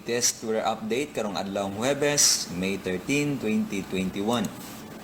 latest weather update karong adlawng Huwebes, May 13, 2021.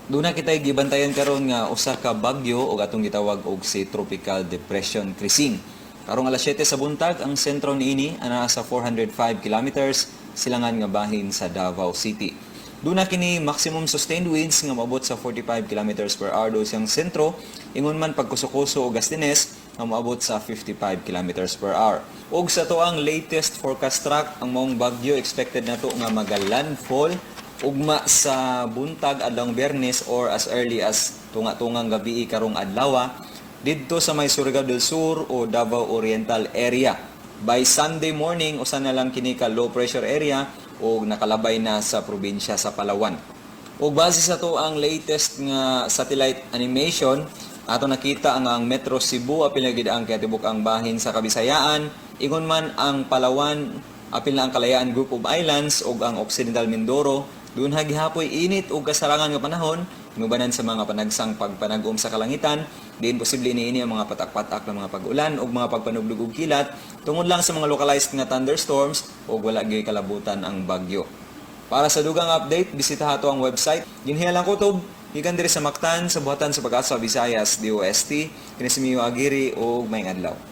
Duna kita gibantayan karon nga usa ka bagyo o atong gitawag og si Tropical Depression Crising. Karong alas 7 sa buntag ang sentro niini ana sa 405 kilometers silangan nga bahin sa Davao City. Duna kini maximum sustained winds nga moabot sa 45 kilometers per hour do siyang sentro, ingon man pagkuso-kuso o gastines nga moabot sa 55 kilometers per hour. Ug sa tuang latest forecast track, ang maong bagyo expected nato nga magalandfall ugma sa buntag adlawng Biyernes or as early as tunga-tungang gabi karong adlaw didto sa may Surigao del Sur o Davao Oriental area. By Sunday morning, usa na lang kini ka low pressure area o nakalabay na sa probinsya sa Palawan. O base sa to ang latest nga satellite animation, ato nakita ang Metro Cebu apil na gid ang katibuk ang bahin sa Kabisayaan, ingon man ang Palawan apil na ang Kalayaan Group of Islands ug ang Occidental Mindoro doon hagihapoy init ug kasarangan nga panahon nubanan sa mga panagsang pagpanag-om sa kalangitan. Diin posible niini ang mga patak-patak ng mga pag-ulan o mga pagpanugdog og kilat tungod lang sa mga localized nga thunderstorms o wala gyud kalabutan ang bagyo. Para sa dugang update, bisita ato ang website Ginhialang Kutob gikan diri sa Mactan sa buhatan sa Pag-asa Visayas DOST. Kini si Mio Aguirre og maayong adlaw.